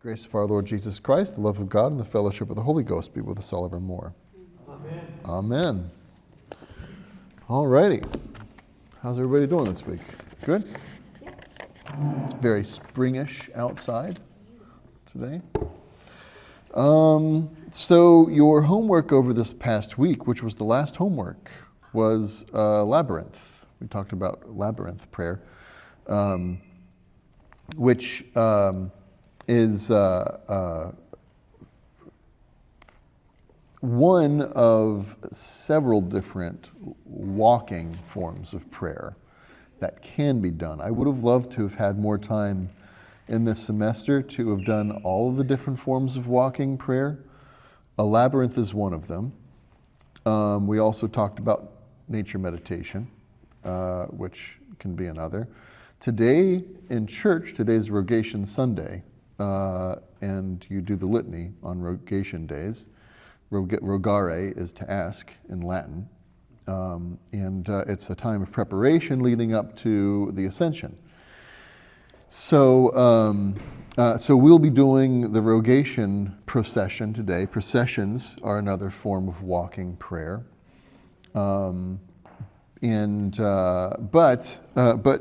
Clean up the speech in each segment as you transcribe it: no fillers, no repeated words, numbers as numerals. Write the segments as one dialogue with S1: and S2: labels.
S1: Grace of our Lord Jesus Christ, the love of God, and the fellowship of the Holy Ghost be with us all evermore.
S2: Amen.
S1: Amen. All righty. How's everybody doing this week? Good? It's very springish outside today. So your homework over this past week, which was the last homework, was Labyrinth. We talked about Labyrinth prayer, which is one of several different walking forms of prayer that can be done. I would have loved to have had more time in this semester to have done all of the different forms of walking prayer. A labyrinth is one of them. We also talked about nature meditation, which can be another. Today in church, today's Rogation Sunday, and you do the litany on Rogation days. Rogare is to ask in Latin, and it's a time of preparation leading up to the Ascension. So we'll be doing the Rogation procession today. Processions are another form of walking prayer, but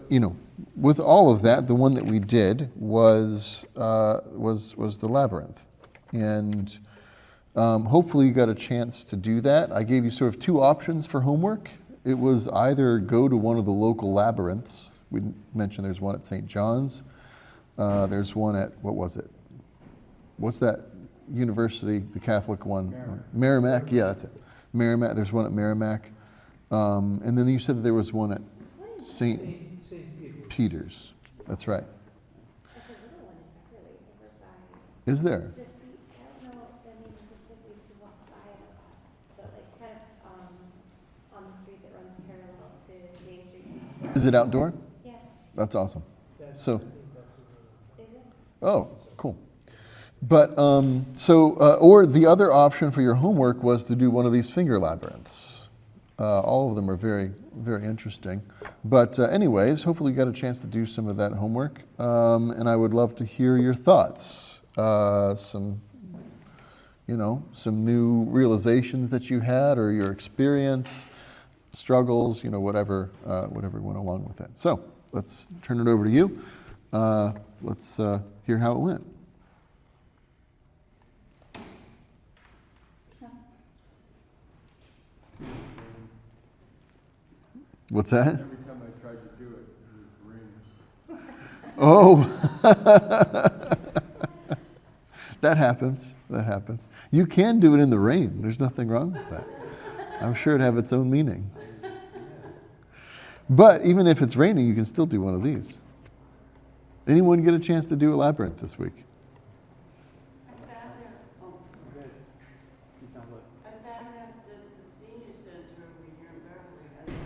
S1: you know, with all of that, the one that we did was the Labyrinth, and hopefully you got a chance to do that. I gave you sort of two options for homework. It was either go to one of the local labyrinths. We mentioned there's one at St. John's. There's one at, what was it? What's that university, the Catholic one? Merrimack. Yeah, that's it. Merrimack. There's one at Merrimack. And then you said that there was one at St. Peter's. That's right. Is there? Is it outdoor?
S3: Yeah.
S1: That's awesome. So, oh, cool. But or the other option for your homework was to do one of these finger labyrinths. All of them are very, very interesting. But anyways, hopefully you got a chance to do some of that homework. And I would love to hear your thoughts. Some new realizations that you had, or your experience, struggles, whatever went along with that. So let's turn it over to you. Let's hear how it went. What's that?
S2: Every time I tried to do it, it was raining.
S1: Oh, that happens. You can do it in the rain. There's nothing wrong with that. I'm sure it'd have its own meaning. But even if it's raining, you can still do one of these. Anyone get a chance to do a labyrinth this week?
S4: I found at the senior center over here in Beverly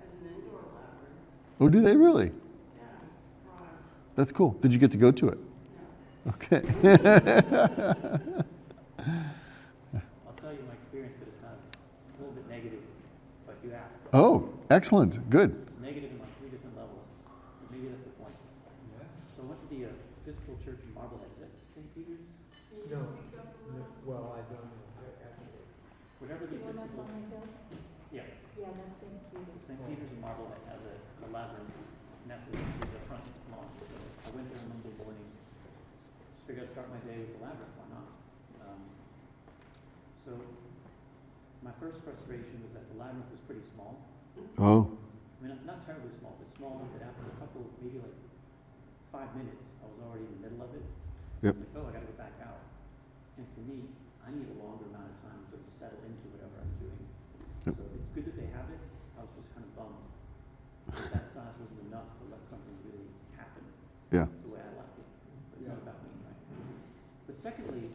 S4: as an indoor labyrinth.
S1: Oh, do they really?
S4: Yeah, I was surprised.
S1: That's cool. Did you get to go to it?
S4: No.
S1: Okay.
S5: I'll tell you my experience, but it's not a little bit negative, but you asked.
S1: Oh, excellent. Good.
S5: Negative in like 3 different levels. Maybe that's the point.
S2: Yeah?
S5: So I went to the Episcopal Church in Marblehead. Is that St. Peter's?
S2: No. Well, I don't know.
S5: Whatever the Episcopal. Yeah.
S3: Yeah, that's St. Peter's.
S5: St. Peter's in Marblehead has a labyrinth nestled into the front lawn. So I went there Monday morning. Just figured I'd start my day with the labyrinth. Why not? So my first frustration was that the labyrinth was pretty small.
S1: Oh.
S5: I mean, not terribly small, but small enough that after a couple, maybe like 5 minutes, I was already in the middle of it.
S1: Yep.
S5: I was like, oh, I got to go back out. And for me, I need a longer amount of time to sort of settle into whatever I'm doing.
S1: Yep.
S5: So it's good that they have it. I was just kind of bummed that that size wasn't enough to let something really happen
S1: Yeah.
S5: the way I like it. But it's not about me, right? But secondly,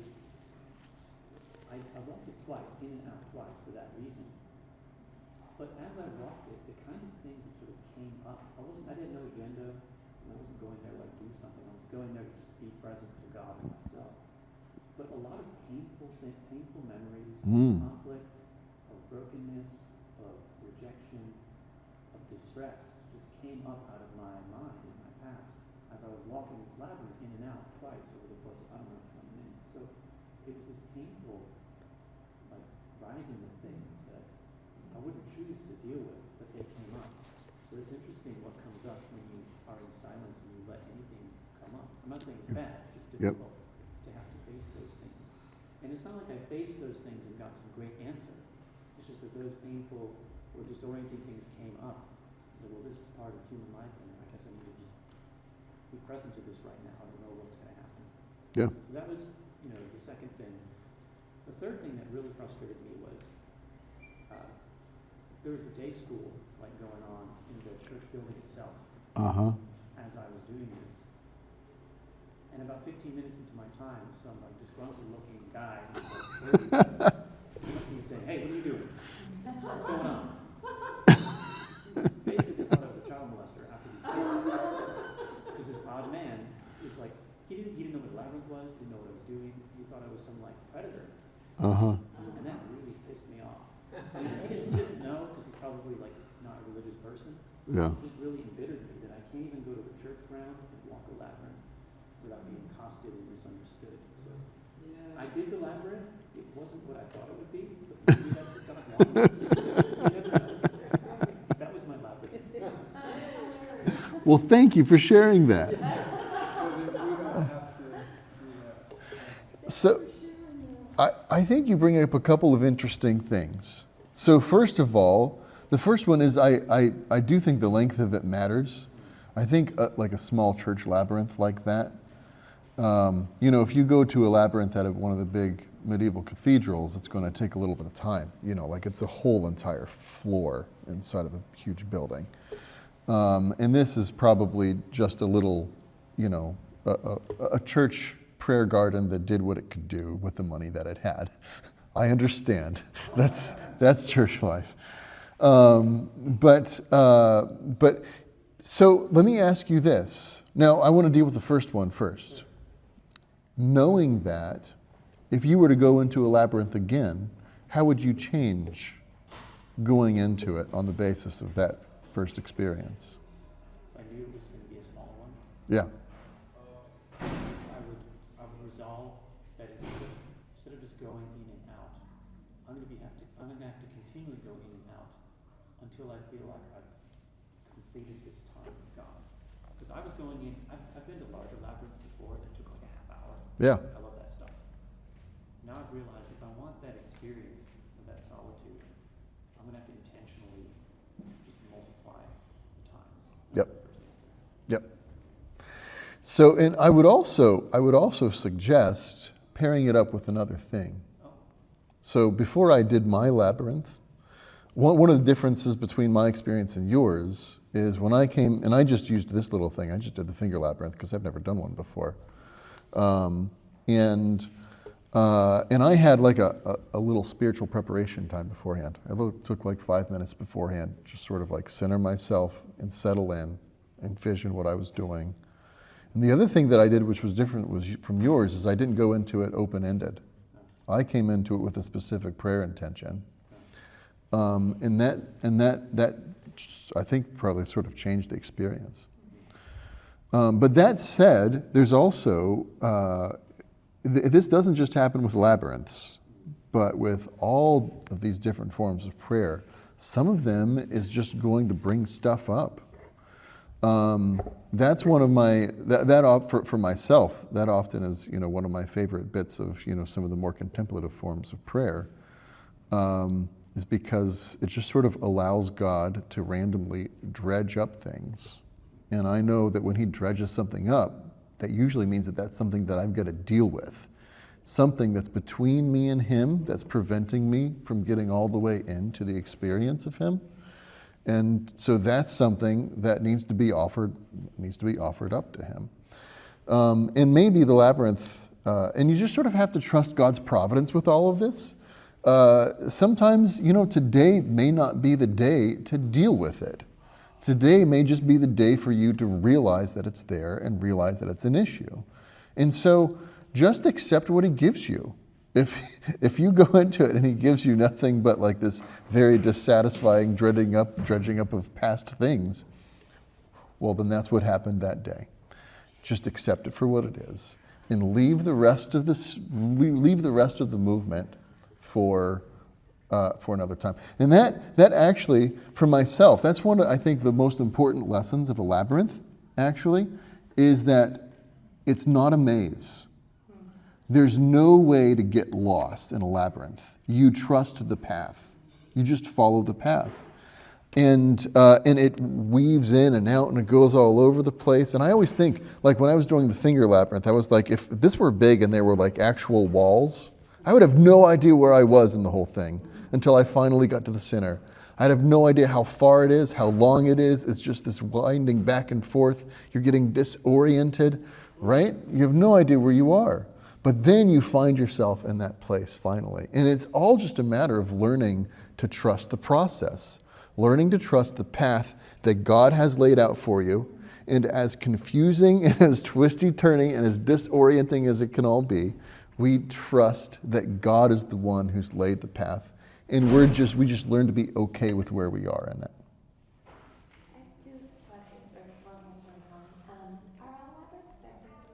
S5: I walked it twice, in and out twice for that reason. But as I walked it, the kind of things that sort of came up, I didn't know agenda, and I wasn't going there to like do something. I was going there to just be present to God and myself. But a lot of painful memories, of conflict, of brokenness, of rejection, of distress, just came up out of my mind in my past as I was walking this labyrinth in and out twice over the course of, I don't know, surprising the things that I wouldn't choose to deal with, but they came up. So it's interesting what comes up when you are in silence and you let anything come up. I'm not saying it's bad, it's just
S1: Yep.
S5: difficult to have to face those things. And it's not like I faced those things and got some great answer. It's just that those painful or disorienting things came up. I said, well, this is part of human life, and I guess I need to just be present to this right now. I don't know what's going to happen.
S1: Yeah.
S5: So that was, the second thing. The third thing that really frustrated me was there was a day school like going on in the church building itself
S1: Uh-huh.
S5: as I was doing this. And about 15 minutes into my time, some like disgruntled looking guy he's saying, hey, what are you doing? What's going on? Basically thought I was a child molester after these kids. Because this odd man is like, he didn't know what a labyrinth was, didn't know what I was doing. He thought I was some like predator.
S1: Uh-huh.
S5: And that really pissed me off. I mean, he doesn't know because he's probably like not a religious person.
S1: Yeah.
S5: It just really embittered me that I can't even go to a church ground and walk a labyrinth without being accosted and misunderstood. So
S4: Yeah.
S5: I did the labyrinth. It wasn't what I thought it would be, but maybe that's what God wanted. You never know. That was my labyrinth experience.
S1: Well, thank you for sharing that.
S2: So that we don't have to do that.
S1: So, I think you bring up a couple of interesting things. So first of all, the first one is I do think the length of it matters. I think like a small church labyrinth like that, if you go to a labyrinth at one of the big medieval cathedrals, it's going to take a little bit of time. Like it's a whole entire floor inside of a huge building. And this is probably just a little, a church prayer garden that did what it could do with the money that it had. I understand. That's church life. But so let me ask you this. Now, I want to deal with the first one first. Knowing that, if you were to go into a labyrinth again, how would you change going into it on the basis of that first experience?
S5: If I knew it was going to be a small one,
S1: Yeah.
S5: I would resolve that instead of just going in and out, I'm going to have to continually go in and out until I feel like I've completed this time with God. Because I was going in, I've been to larger labyrinths before that took like a half hour.
S1: Yeah.
S5: I love that stuff. Now I've realized if I want that experience of that solitude, I'm going to have to intentionally just multiply the times.
S1: Yep.
S5: That's the first answer.
S1: Yep. So, and I would also suggest pairing it up with another thing.
S5: Oh,
S1: So before I did my labyrinth, one of the differences between my experience and yours is when I came, and I just used this little thing, I just did the finger labyrinth because I've never done one before. And I had like a little spiritual preparation time beforehand. I took like 5 minutes beforehand, just sort of like center myself and settle in and vision what I was doing. And the other thing that I did, which was different from yours, is I didn't go into it open-ended. I came into it with a specific prayer intention. And that I think probably sort of changed the experience. But that said, there's also, this doesn't just happen with labyrinths, but with all of these different forms of prayer. Some of them is just going to bring stuff up. That's one of my, for myself, that often is, one of my favorite bits of, some of the more contemplative forms of prayer, is because it just sort of allows God to randomly dredge up things. And I know that when he dredges something up, that usually means that that's something that I've got to deal with. Something that's between me and him, that's preventing me from getting all the way into the experience of him. And so that's something that needs to be offered up to him. And maybe the labyrinth, and you just sort of have to trust God's providence with all of this. Sometimes, today may not be the day to deal with it. Today may just be the day for you to realize that it's there and realize that it's an issue. And so just accept what he gives you. If you go into it and he gives you nothing but like this very dissatisfying dredging up of past things, well, then that's what happened that day. Just accept it for what it is and leave the rest of the movement for for another time. And that actually, for myself, that's one of, I think, the most important lessons of a labyrinth, actually, is that it's not a maze. There's no way to get lost in a labyrinth. You trust the path. You just follow the path. And it weaves in and out and it goes all over the place. And I always think, like when I was doing the finger labyrinth, I was like, if this were big and there were like actual walls, I would have no idea where I was in the whole thing until I finally got to the center. I'd have no idea how far it is, how long it is. It's just this winding back and forth. You're getting disoriented, right? You have no idea where you are. But then you find yourself in that place finally. And it's all just a matter of learning to trust the process, learning to trust the path that God has laid out for you. And as confusing and as twisty-turning and as disorienting as it can all be, we trust that God is the one who's laid the path. And we just learn to be okay with where we are in that.
S3: I have two questions, or one question and comment. Are all labyrinths circular?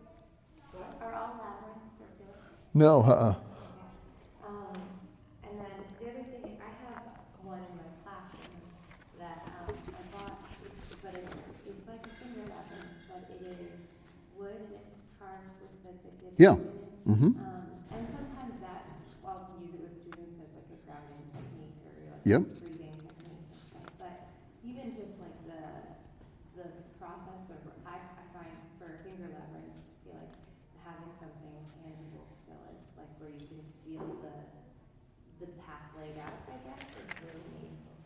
S3: Are all labyrinths circular?
S1: No,
S3: Okay. And then the other thing, I have one in my classroom that I bought, but it's like a finger labyrinth, but it is wood and it's carved with like the divots
S1: Yeah.
S3: in it.
S1: Mm-hmm.
S3: And sometimes that, I'll use it with students as like a grounding technique or like
S1: Yep.
S3: a breathing technique and stuff. But even just like the process of, I find for a finger labyrinth, I feel like having something tangible still is like where you can feel the path laid out, I guess, is really meaningful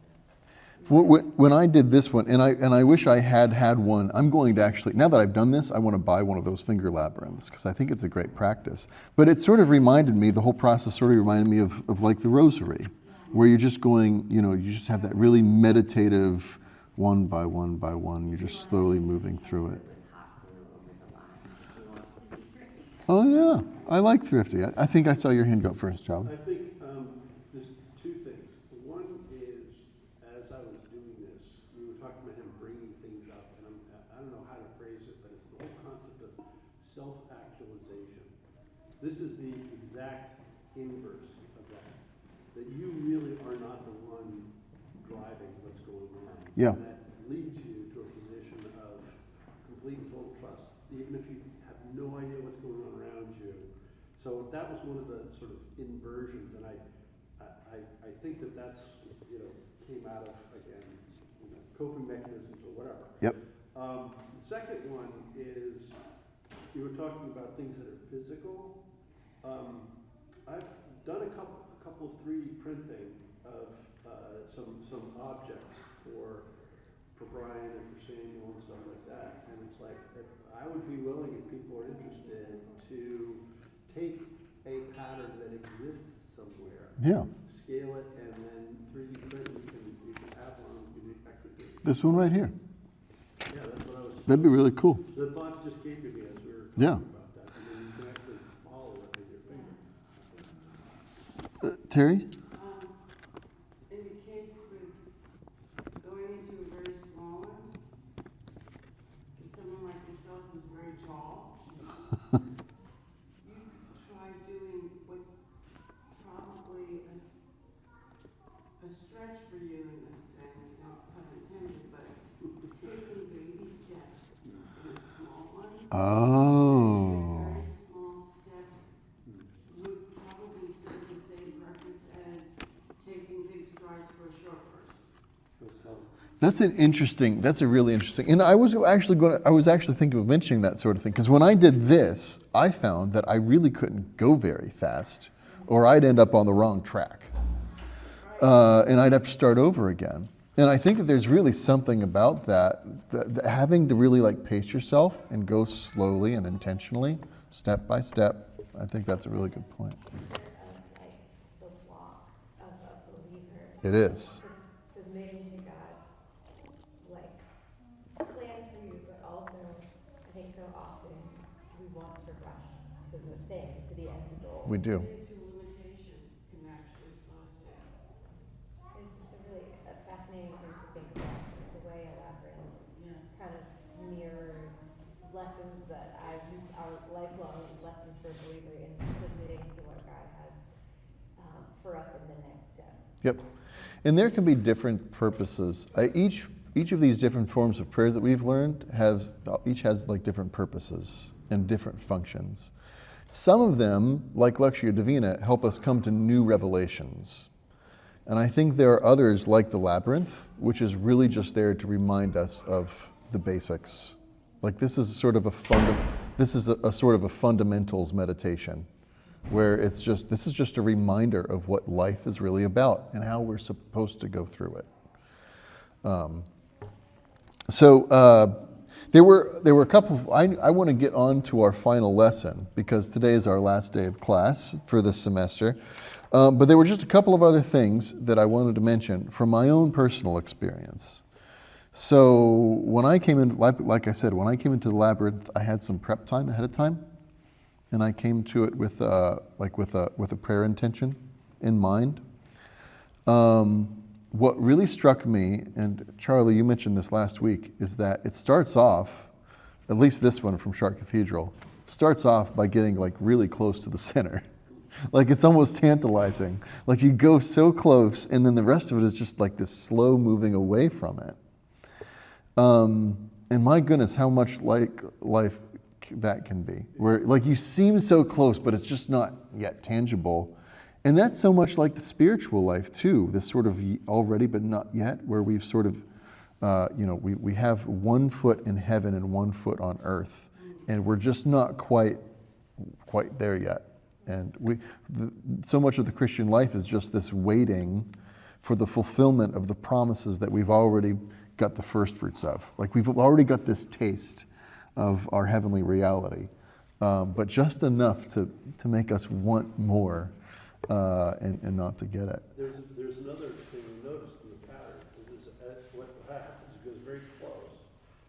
S3: to me.
S1: When I did this one, and I wish I had one, I'm going to actually, now that I've done this, I want to buy one of those finger labyrinths because I think it's a great practice. But it sort of reminded me, the whole process sort of reminded me of like the rosary, where you're just going, you just have that really meditative one by one by one, you're just slowly moving through it. Oh yeah, I like thrifty. I think I saw your hand go up first, Charlie.
S2: I think there's two things. One is, as I was doing this, we were talking about him bringing things up, and I don't know how to phrase it, but it's the whole concept of self-actualization. This is the exact inverse of that. That you really are not the one driving what's going on.
S1: Yeah.
S2: And that leads you to a position of complete and total trust, even if you have no idea what's going on around you. So that was one of the sort of inversions, and I think that's came out of, again, coping mechanisms or whatever.
S1: Yep.
S2: The second one is you were talking about things that are physical. I've done a couple of 3D printing of some objects for Brian and for Samuel and stuff like that, and it's like I would be willing, if people are interested, to take a pattern that exists somewhere,
S1: Yeah.
S2: scale it, and then 3D print. You can have one. You can actually do.
S1: This one right here.
S2: Yeah, that's what I was.
S1: That'd be really cool.
S2: The thought just came to me as we were
S1: Yeah.
S2: talking about that, and then you can actually follow it with your finger.
S1: Terry?
S4: In the case with going into a very small one, for someone like yourself who's very tall, you could try doing what's probably a stretch for you in a sense, not pun intended, but taking baby steps in a small one.
S1: Oh.
S4: Very small steps would probably serve the same purpose as taking big strides for a short person.
S1: That's a really interesting, and I was actually thinking of mentioning that sort of thing, because when I did this, I found that I really couldn't go very fast, or I'd end up on the wrong track. And I'd have to start over again. And I think that there's really something about that having to really like pace yourself and go slowly and intentionally, step by step. I think that's a really good point.
S3: Like the walk of a believer.
S1: It is.
S3: Submitting to God's like plan for you, but also I think so often we want to rush to the thing, to the end goal.
S1: We do.
S4: To limitation can actually slow us down.
S3: It's just a really fascinating thing to think about, the way a labyrinth
S4: Yeah.
S3: kind of mirrors lessons that our lifelong lessons for a believer in submitting to what God has for us in the next step.
S1: Yep. And there can be different purposes. Each of these different forms of prayer that we've learned each has like different purposes and different functions. Some of them, like Lectio Divina, help us come to new revelations. And I think there are others, like the Labyrinth, which is really just there to remind us of the basics. Like this is a sort of a fundamentals meditation, where this is just a reminder of what life is really about and how we're supposed to go through it. There were a couple. I want to get on to our final lesson because today is our last day of class for this semester. But there were just a couple of other things that I wanted to mention from my own personal experience. So when I came in, like I said, when I came into the Labyrinth, I had some prep time ahead of time, and I came to it with a prayer intention in mind. What really struck me, and Charlie, you mentioned this last week, is that it starts off, at least this one from Chartres Cathedral, starts off by getting like really close to the center. Like it's almost tantalizing. Like you go so close, and then the rest of it is just like this slow moving away from it. And my goodness, how much like life that can be. Where like you seem so close, but it's just not yet tangible. And that's so much like the spiritual life too, this sort of already but not yet, where we've sort of, we have 1 foot in heaven and 1 foot on earth, and we're just not quite there yet. And so much of the Christian life is just this waiting for the fulfillment of the promises that we've already got the first fruits of. Like we've already got this taste of our heavenly reality, but just enough to make us want more. And not to get it.
S2: There's another thing you noticed in the pattern is what happens. It goes very close,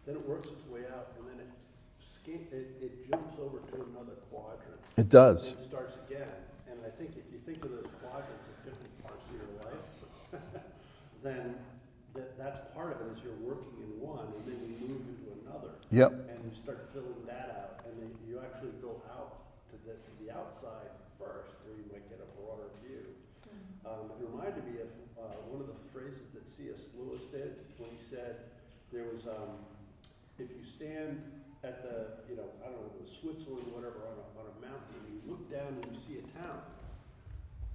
S2: then it works its way out, and then it jumps over to another quadrant.
S1: It does.
S2: And it starts again. And I think if you think of those quadrants as different parts of your life, then that's part of it is you're working in one, and then you move into another.
S1: Yep.
S2: And you start filling that out, and then you actually go out to the outside first, where you might get a broader view. It reminded me of one of the phrases that C.S. Lewis did when he said there was, if you stand at the, Switzerland or whatever on a mountain, and you look down and you see a town,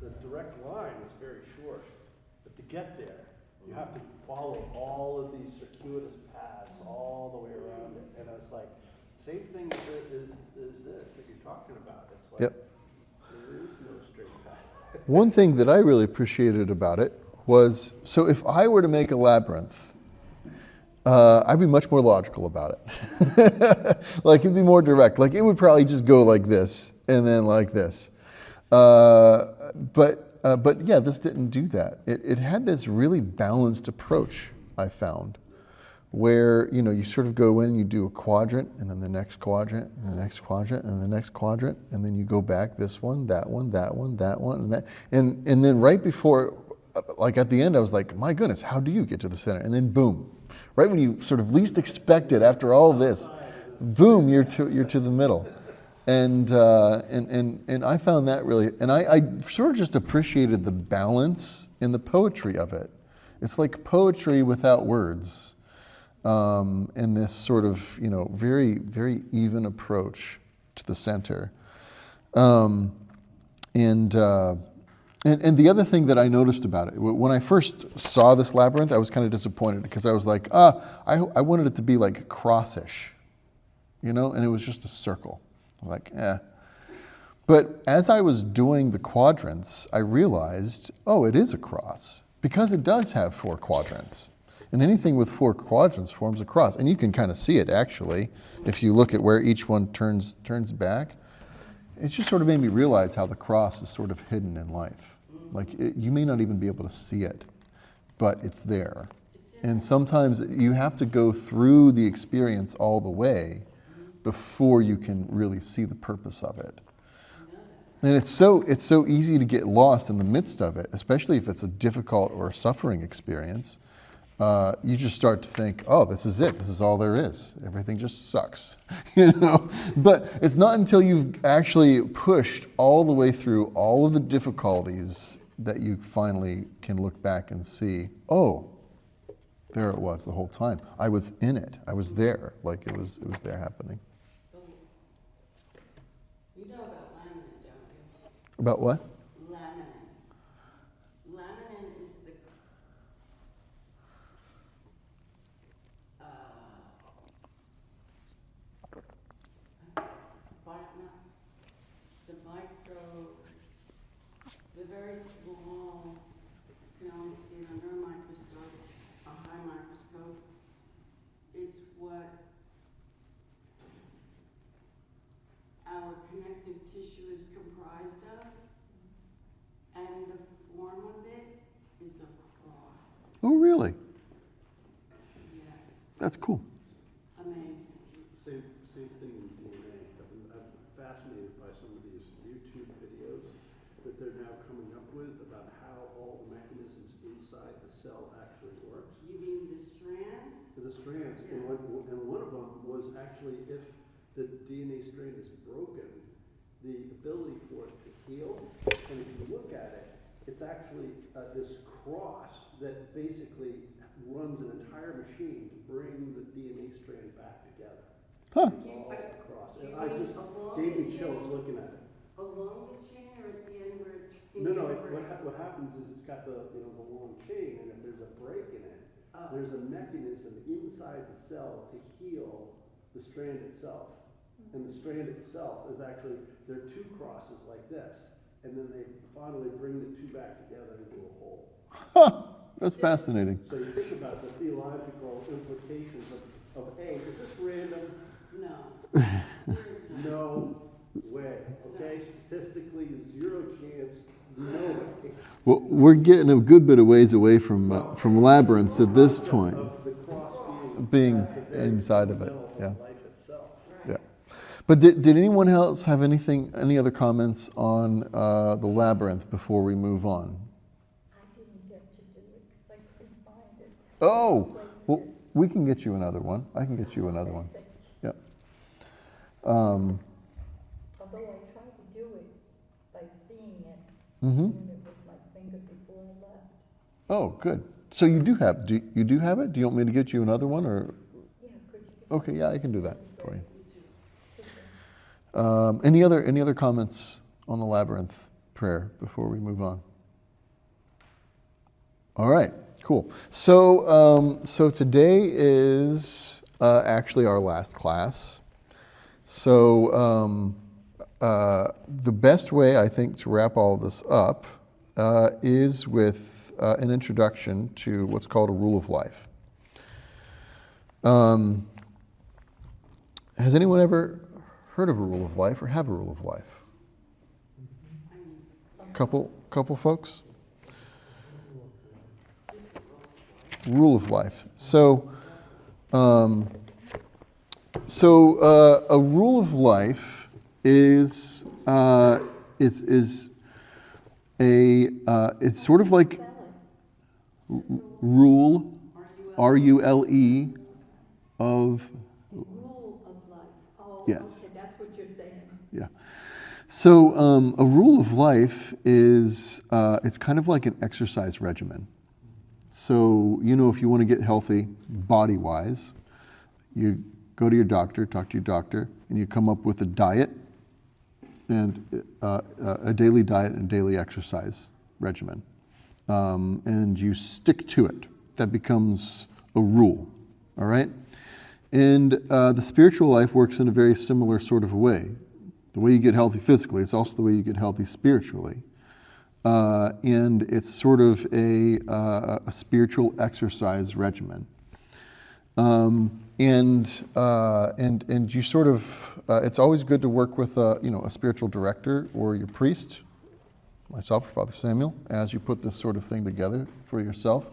S2: the direct line is very short, but to get there, you have to follow all of these circuitous paths all the way around it. And I was like, same thing is this that you're talking about. It's like,
S1: Yep.
S2: there is no straight path.
S1: One thing that I really appreciated about it was, so if I were to make a labyrinth, I'd be much more logical about it. Like it'd be more direct. Like it would probably just go like this and then like this. But yeah, this didn't do that. It had this really balanced approach, I found, where you sort of go in and you do a quadrant, and then the next quadrant, and the next quadrant, and the next quadrant, and then you go back this one, that one, that one, that one, and that, and then right before, like at the end, I was like, my goodness, how do you get to the center? And then boom, right when you sort of least expect it, after all this, boom, you're to the middle. And I found that really, and I sort of just appreciated the balance and the poetry of it. It's like poetry without words, and this sort of very, very even approach to the center. And the other thing that I noticed about it, when I first saw this labyrinth, I was kind of disappointed because I was like, I wanted it to be like crossish, and it was just a circle. I'm like, eh. But as I was doing the quadrants, I realized, it is a cross, because it does have 4 quadrants. And anything with 4 quadrants forms a cross. And you can kind of see it, actually, if you look at where each one turns back. It just sort of made me realize how the cross is sort of hidden in life. Like, you may not even be able to see it, but it's there. And sometimes you have to go through the experience all the way before you can really see the purpose of it. And it's so easy to get lost in the midst of it, especially if it's a difficult or suffering experience. You just start to think, this is it. This is all there is. Everything just sucks, But it's not until you've actually pushed all the way through all of the difficulties that you finally can look back and see, oh, there it was the whole time. I was in it. I was there, like it was there happening.
S4: You know about laminin, don't you?
S1: About what?
S4: Laminin. Laminin is the the very small, you can only see it under a microscope, a high microscope. It's what our connective tissue is comprised of, and the form of it is a cross.
S1: Oh, really?
S4: Yes,
S1: That's cool.
S4: amazing.
S2: Same thing in DNA. I'm fascinated by some of these YouTube videos that they're now coming up with about how all the mechanisms inside the cell actually works.
S4: You mean the strands?
S2: The strands,
S4: Yeah.
S2: and one of them was actually if the DNA strand is broken, the ability for it to heal. And if you look at it, it's actually this cross that basically runs an entire machine to bring the DNA strand back together.
S1: Huh.
S2: All across.
S4: You
S2: And I
S4: mean
S2: just
S4: along
S2: gave
S4: the
S2: me chills
S4: chain?
S2: looking at it.
S4: Along the chain or at the end where it's
S2: No,
S4: free?
S2: what happens is it's got the the long chain, and if there's a break in it,
S4: Oh.
S2: there's a mechanism inside the cell to heal the strand itself. And the strand itself is actually, there are two crosses like this, and then they finally bring the two back together into a whole.
S1: Huh. That's fascinating.
S2: So you think about the theological implications of A, is this random?
S4: No. There is no.
S2: No way, okay? Statistically, zero chance, no way.
S1: Well, we're getting a good bit of ways away from labyrinths at this point,
S2: Of the cross
S1: being
S2: at the very
S1: inside of it.
S2: middle
S1: Yeah,
S2: life itself.
S1: yeah. But did anyone else have any other comments on the labyrinth before we move on?
S6: I didn't get to do it because I couldn't find it.
S1: Oh, well, we can get you another one. I can get you another one. Yeah.
S6: Although I tried to do it by seeing it,
S1: Mm-hmm.
S6: doing it with my finger before I left.
S1: Oh, good. So you do have it? Do you want me to get you another one, or?
S6: Yeah, could you?
S1: Okay, yeah, I can do that for you. Any other comments on the labyrinth prayer before we move on? All right, cool. So today is actually our last class. So the best way, I think, to wrap all this up is with an introduction to what's called a rule of life. Has anyone ever heard of a rule of life or have a rule of life? Couple folks? Rule of life. So a rule of life is it's sort of like rule, R-U-L-E, of
S6: Rule of life. Oh,
S1: Yes.
S6: okay, that's what you're saying.
S1: yeah. So a rule of life is it's kind of like an exercise regimen. So if you want to get healthy body-wise, you go to your doctor, talk to your doctor, and you come up with a diet and a daily diet and daily exercise regimen, and you stick to it. That becomes a rule. All right. And the spiritual life works in a very similar sort of way. The way you get healthy physically, it's also the way you get healthy spiritually. And it's sort of a spiritual exercise regimen. And you sort of, it's always good to work with a spiritual director or your priest, myself or Father Samuel, as you put this sort of thing together for yourself.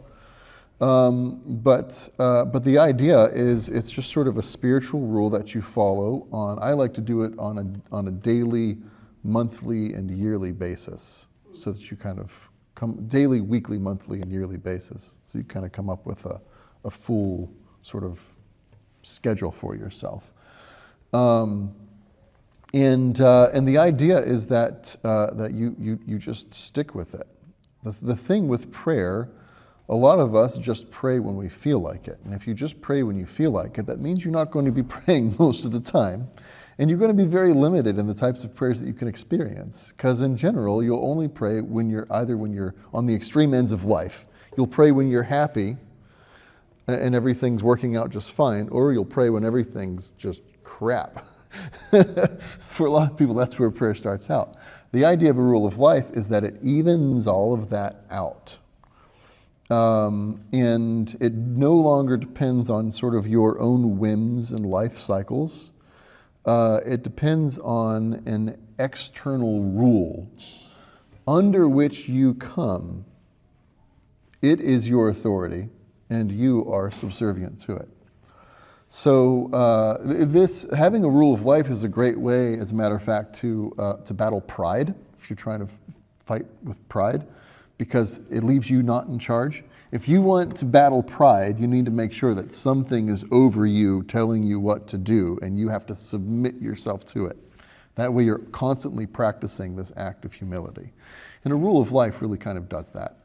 S1: But the idea is it's just sort of a spiritual rule that you follow on. I like to do it on a daily, monthly, and yearly basis, so that you kind of come daily, weekly, monthly, and yearly basis. So you kind of come up with a full sort of schedule for yourself. And the idea is that you just stick with it. The thing with prayer, a lot of us just pray when we feel like it. And if you just pray when you feel like it, that means you're not going to be praying most of the time. And you're going to be very limited in the types of prayers that you can experience. Because in general, you'll only pray when you're on the extreme ends of life. You'll pray when you're happy and everything's working out just fine, or you'll pray when everything's just crap. For a lot of people, that's where prayer starts out. The idea of a rule of life is that it evens all of that out. And it no longer depends on sort of your own whims and life cycles. It depends on an external rule under which you come. It is your authority, and you are subservient to it. So having a rule of life is a great way, as a matter of fact, to battle pride, if you're trying to fight with pride, because it leaves you not in charge. If you want to battle pride, you need to make sure that something is over you, telling you what to do, and you have to submit yourself to it. That way you're constantly practicing this act of humility. And a rule of life really kind of does that.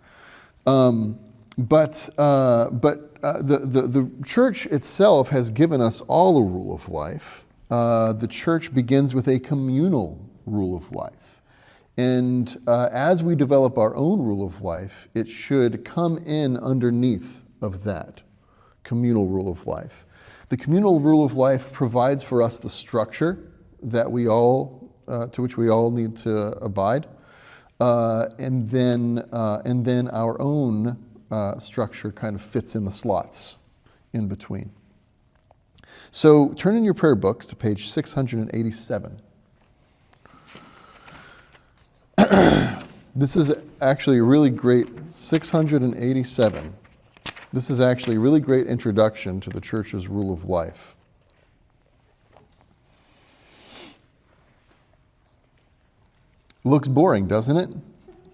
S1: But the church itself has given us all a rule of life. The church begins with a communal rule of life. And as we develop our own rule of life, it should come in underneath of that communal rule of life. The communal rule of life provides for us the structure that we all, to which we all need to abide, and then our own structure kind of fits in the slots in between. So turn in your prayer books to page 687. This is actually a really great 687. This is actually a really great introduction to the church's rule of life. Looks boring, doesn't it?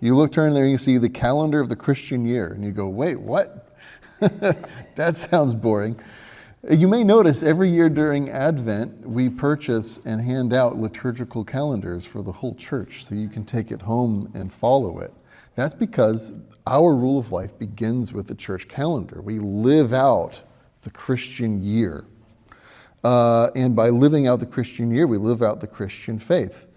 S1: You turn there and you see the calendar of the Christian year, and you go, wait, what? That sounds boring. You may notice every year during Advent, we purchase and hand out liturgical calendars for the whole church so you can take it home and follow it. That's because our rule of life begins with the church calendar. We live out the Christian year. And by living out the Christian year, we live out the Christian faith.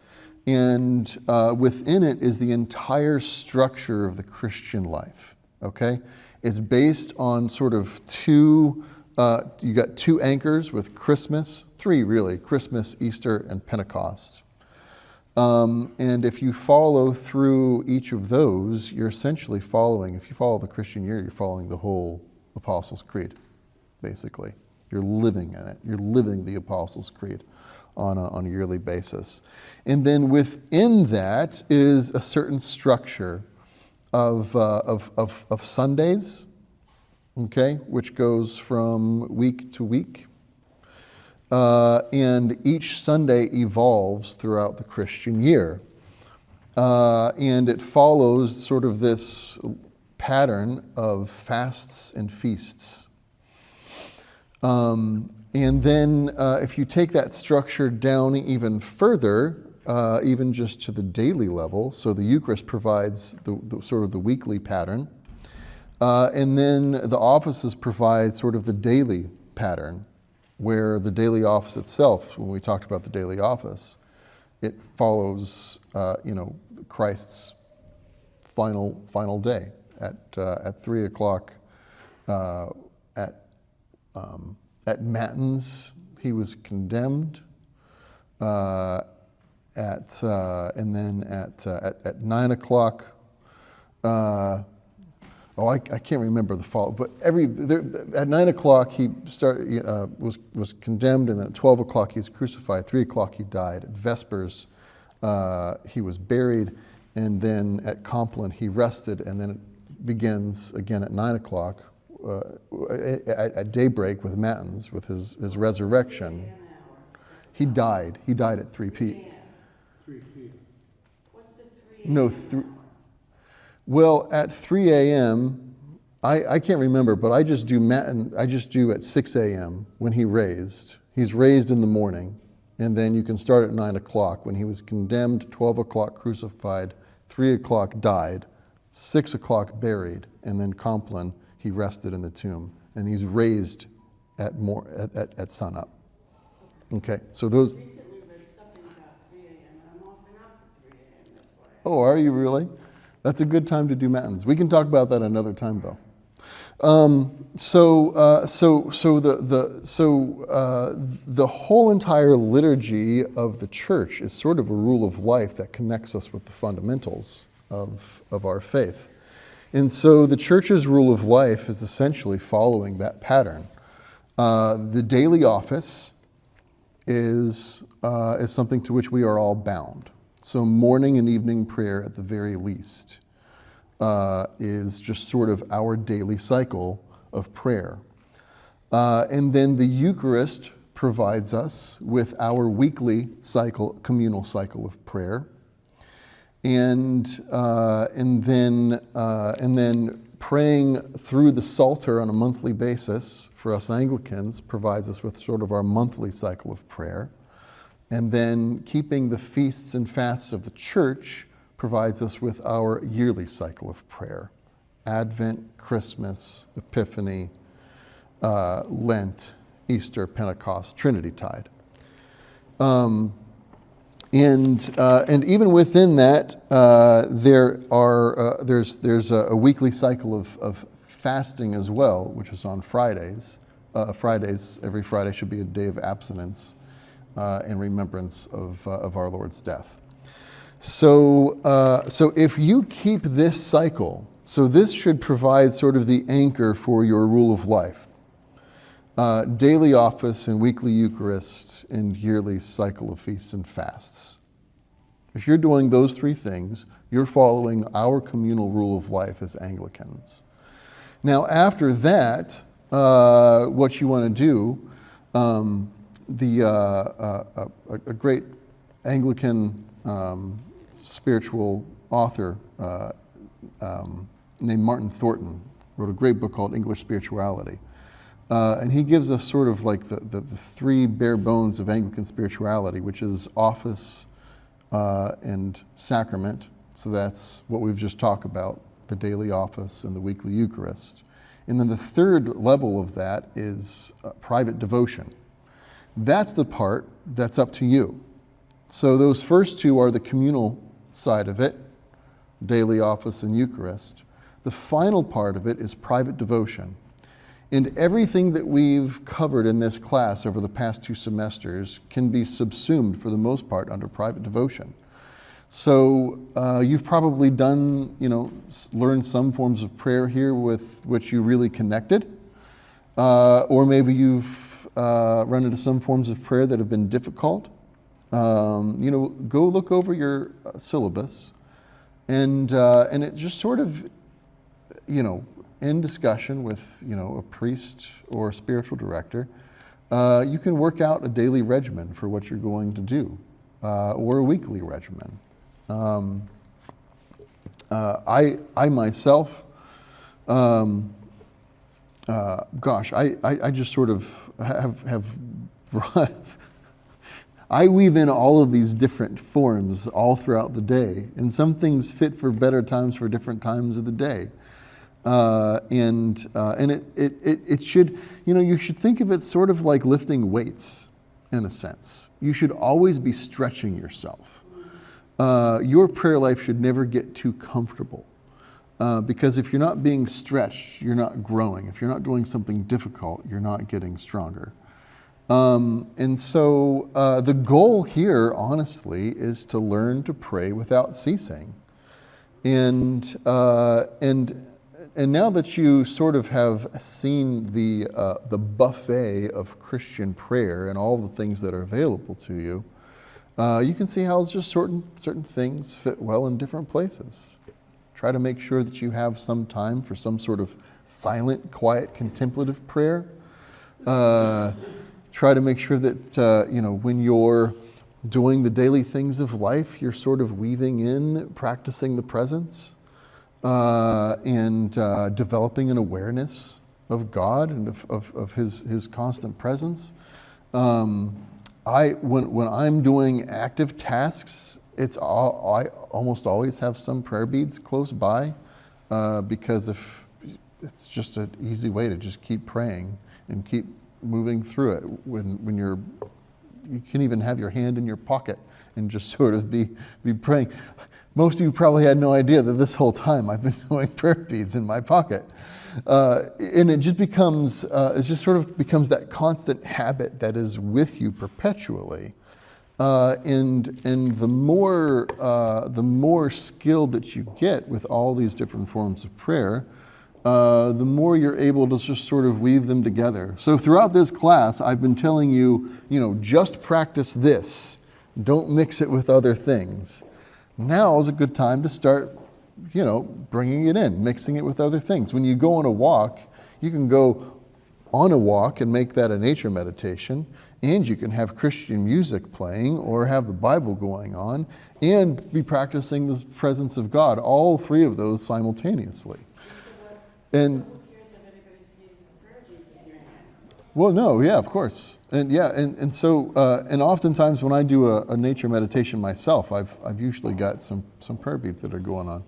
S1: And within it is the entire structure of the Christian life, okay? It's based on sort of you got two anchors with Christmas, three really, Christmas, Easter, and Pentecost. And if you follow through each of those, you're essentially following, if you follow the Christian year, you're following the whole Apostles' Creed, basically. You're living in it. You're living the Apostles' Creed on a yearly basis. And then within that is a certain structure of Sundays, okay, which goes from week to week. And each Sunday evolves throughout the Christian year. And it follows sort of this pattern of fasts and feasts. And then if you take that structure down even further, even just to the daily level, so the Eucharist provides the sort of the weekly pattern. And then the offices provide sort of the daily pattern, where the daily office itself, when we talked about the daily office, it follows, Christ's final day at 3 o'clock. At matins, he was condemned. And then at 9 o'clock. I can't remember the fall, but at 9 o'clock he was condemned, and then at 12 o'clock he was crucified. 3 o'clock he died. At Vespers he was buried, and then at Compline he rested, and then it begins again at 9 o'clock at daybreak with matins, with his resurrection. He died. He died at 3 p.m.
S2: 3 p.m.
S4: What's the 3
S1: No, well, at 3 a.m., I can't remember, but I just do at 6 a.m. when he's raised in the morning, and then you can start at 9 o'clock when he was condemned, 12 o'clock crucified, 3 o'clock died, 6 o'clock buried, and then Compline, he rested in the tomb, and he's raised at sunup. Okay, so those.
S4: Recently read something about 3 a.m. and I'm often up at 3 a.m. That's why.
S1: Oh, are you really? That's a good time to do matins. We can talk about that another time, though. The whole entire liturgy of the church is sort of a rule of life that connects us with the fundamentals of our faith. And so the church's rule of life is essentially following that pattern. The daily office is something to which we are all bound. So morning and evening prayer at the very least is just sort of our daily cycle of prayer. And then the Eucharist provides us with our weekly communal cycle of prayer. And then praying through the Psalter on a monthly basis for us Anglicans provides us with sort of our monthly cycle of prayer. And then keeping the feasts and fasts of the church provides us with our yearly cycle of prayer. Advent, Christmas, Epiphany, Lent, Easter, Pentecost, Trinity-tide. And even within that, there's a weekly cycle of fasting as well, which is on Fridays. Every Friday should be a day of abstinence in remembrance of our Lord's death. So if you keep this cycle, so this should provide sort of the anchor for your rule of life. Daily office and weekly Eucharist and yearly cycle of feasts and fasts. If you're doing those three things, you're following our communal rule of life as Anglicans. Now, after that, what you want to do, a great Anglican spiritual author named Martin Thornton wrote a great book called English Spirituality. And he gives us sort of like the three bare bones of Anglican spirituality, which is office and sacrament. So that's what we've just talked about, the daily office and the weekly Eucharist. And then the third level of that is private devotion. That's the part that's up to you. So those first two are the communal side of it, daily office and Eucharist. The final part of it is private devotion. And everything that we've covered in this class over the past 2 semesters can be subsumed for the most part under private devotion. So you've probably done, learned some forms of prayer here with which you really connected. Or maybe you've run into some forms of prayer that have been difficult. Go look over your syllabus and it just sort of, in discussion with, a priest or a spiritual director, you can work out a daily regimen for what you're going to do, or a weekly regimen. I myself, I just sort of have brought, I weave in all of these different forms all throughout the day, and some things fit for better times for different times of the day. And it should, you should think of it sort of like lifting weights in a sense. You should always be stretching yourself. Your prayer life should never get too comfortable. Because if you're not being stretched, you're not growing. If you're not doing something difficult, you're not getting stronger. And so the goal here, honestly, is to learn to pray without ceasing. And now that you sort of have seen the buffet of Christian prayer and all the things that are available to you, you can see how it's just certain things fit well in different places. Try to make sure that you have some time for some sort of silent, quiet, contemplative prayer. Try to make sure that, when you're doing the daily things of life, you're sort of weaving in, practicing the presence, and developing an awareness of God and of His constant presence. When I'm doing active tasks, I almost always have some prayer beads close by. because if it's just an easy way to just keep praying and keep moving through it. When you can even have your hand in your pocket and just sort of be praying. Most of you probably had no idea that this whole time I've been doing prayer beads in my pocket. And it just becomes, becomes that constant habit that is with you perpetually. And the more skilled that you get with all these different forms of prayer, the more you're able to just sort of weave them together. So throughout this class, I've been telling you, just practice this. Don't mix it with other things. Now is a good time to start, bringing it in, mixing it with other things. When you go on a walk, you can go on a walk and make that a nature meditation, and you can have Christian music playing or have the Bible going on and be practicing the presence of God, all three of those simultaneously. And
S4: Who cares if anybody sees the prayer beads in your hand?
S1: well, no, yeah, of course. And so oftentimes when I do a nature meditation myself, I've usually got some prayer beads that are going on.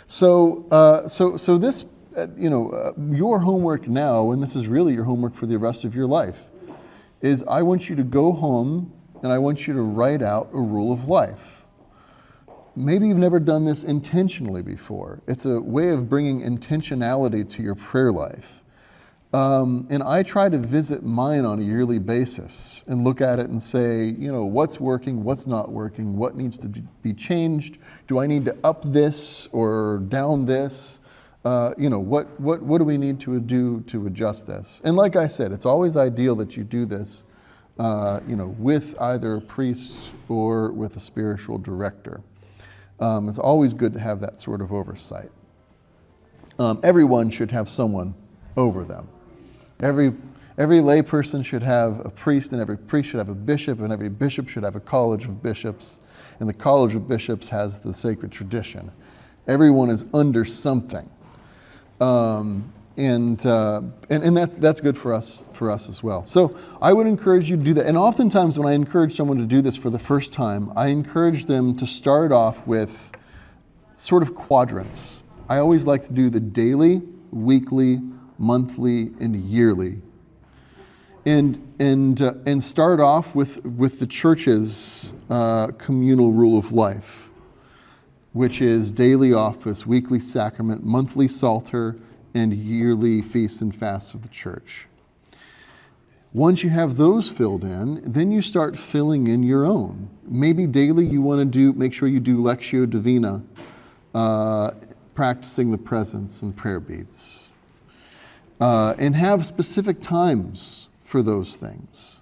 S1: So this, your homework now, and this is really your homework for the rest of your life, is I want you to go home and I want you to write out a rule of life. Maybe you've never done this intentionally before. It's a way of bringing intentionality to your prayer life. And I try to visit mine on a yearly basis and look at it and say, what's working, what's not working, what needs to be changed? Do I need to up this or down this? What do we need to do to adjust this? And like I said, it's always ideal that you do this, with either a priest or with a spiritual director. It's always good to have that sort of oversight. Everyone should have someone over them. Every lay person should have a priest, and every priest should have a bishop, and every bishop should have a college of bishops, and the college of bishops has the sacred tradition. Everyone is under something, and that's good for us as well. So I would encourage you to do that. And oftentimes when I encourage someone to do this for the first time, I encourage them to start off with sort of quadrants. I always like to do the daily, weekly, monthly, and yearly, and start off with the church's communal rule of life, which is daily office, weekly sacrament, monthly psalter, and yearly feasts and fasts of the church. Once you have those filled in, then you start filling in your own. Maybe daily you want to make sure you do Lectio Divina, practicing the presence and prayer beads. And have specific times for those things.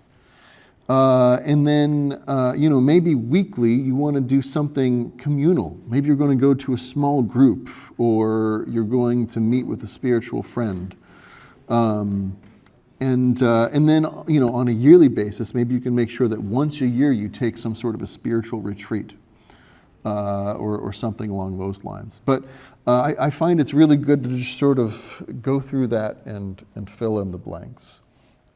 S1: And then, maybe weekly you want to do something communal. Maybe you're going to go to a small group, or you're going to meet with a spiritual friend. And then, on a yearly basis, maybe you can make sure that once a year you take some sort of a spiritual retreat, or something along those lines. But I find it's really good to just sort of go through that and fill in the blanks.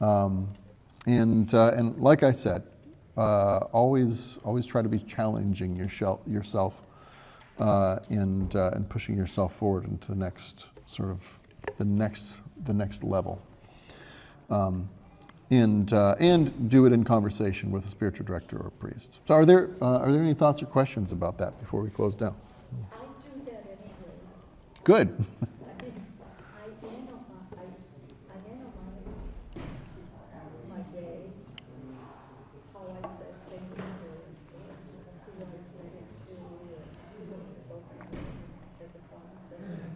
S1: And like I said, always try to be challenging yourself and pushing yourself forward into the next sort of the next level. And do it in conversation with a spiritual director or a priest. So are there any thoughts or questions about that before we close down?
S6: I do that anyways.
S1: Good.
S6: I analyze my day, how I said things, or who I said it to, or who I spoke to as a conversation.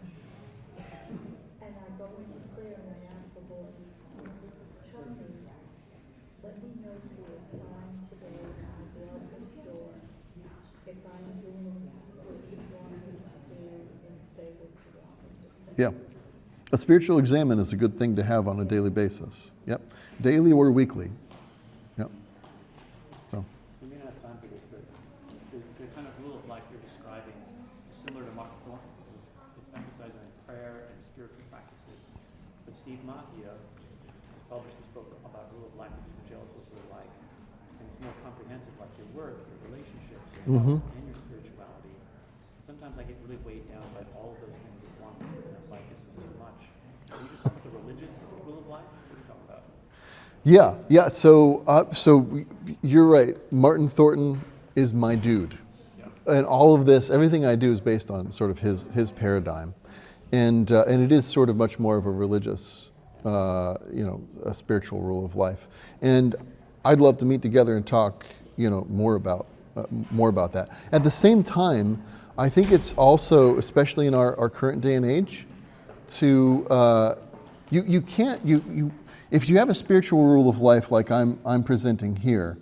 S6: And I go into prayer and I ask the Lord, tell me, let me know through a sign today when I go out this door, if I'm doing what you want me to do and say what you want me to say.
S1: Yeah. A spiritual examen is a good thing to have on a daily basis. Yep. Daily or weekly. Yep. So.
S5: We may not have time for this, but the kind of rule of life you're describing is similar to Mark Thornton's. It's emphasizing prayer and spiritual practices. But Steve Macchia has published this book about rule of life, which evangelicals really like. And it's more comprehensive, like your work, your relationships, your health, and your spirituality. sometimes I get really weighed down by all of those things at once, and I'm like, this is too much. Can you just talk about the religious rule of life? What are you talking about?
S1: Yeah. So you're right. Martin Thornton is my dude, and all of this, everything I do is based on sort of his paradigm, and it is sort of much more of a religious, a spiritual rule of life. And I'd love to meet together and talk, more about that. At the same time, I think it's also, especially in our current day and age, to you can't if you have a spiritual rule of life like I'm presenting here,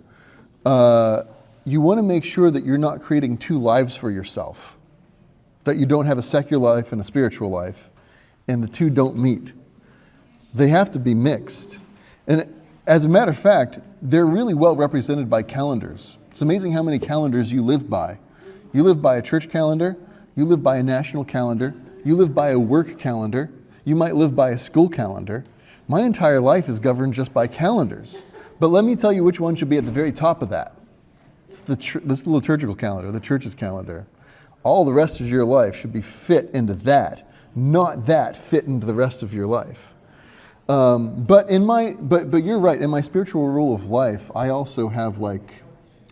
S1: you want to make sure that you're not creating two lives for yourself, that you don't have a secular life and a spiritual life, and the two don't meet. They have to be mixed. And as a matter of fact, they're really well represented by calendars. It's amazing how many calendars you live by. You live by a church calendar, you live by a national calendar, you live by a work calendar, you might live by a school calendar. My entire life is governed just by calendars. But let me tell you which one should be at the very top of that. It's this liturgical calendar, the church's calendar. All the rest of your life should be fit into that, not that fit into the rest of your life. But you're right. In my spiritual rule of life, I also have like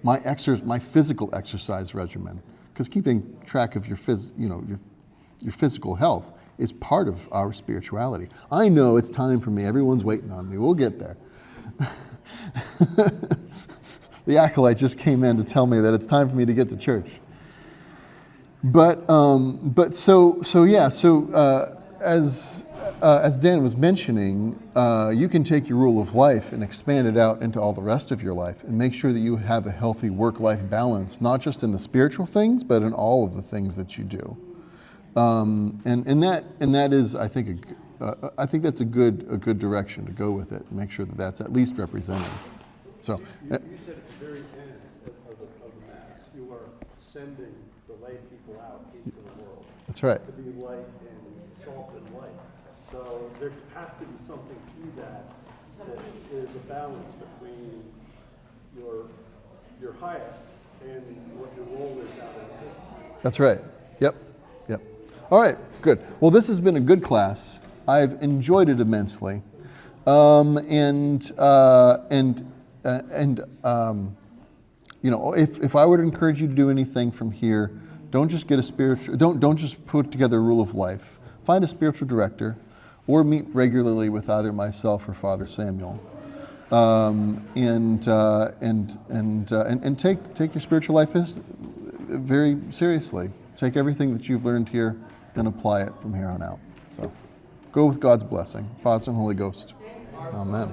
S1: my physical exercise regimen, because keeping track of your physical health is part of our spirituality. I know it's time for me. Everyone's waiting on me. We'll get there. The acolyte just came in to tell me that it's time for me to get to church. As Dan was mentioning, you can take your rule of life and expand it out into all the rest of your life and make sure that you have a healthy work-life balance, not just in the spiritual things, but in all of the things that you do. And that is, I think that's a good direction to go with it. Make sure that that's at least represented. So
S2: You said at the very end of the Mass, you are sending the lay people out into the world.
S1: that's right.
S2: To be light and salt and light. So there has to be something to that is a balance between your highest and what your role is out in the world.
S1: That's right. Yep. All right, good. Well, this has been a good class. I've enjoyed it immensely. If I were to encourage you to do anything from here, don't just put together a rule of life. Find a spiritual director, or meet regularly with either myself or Father Samuel, and take your spiritual life very seriously. Take everything that you've learned here and apply it from here on out. So, go with God's blessing, Father, Son, and Holy Ghost. Amen.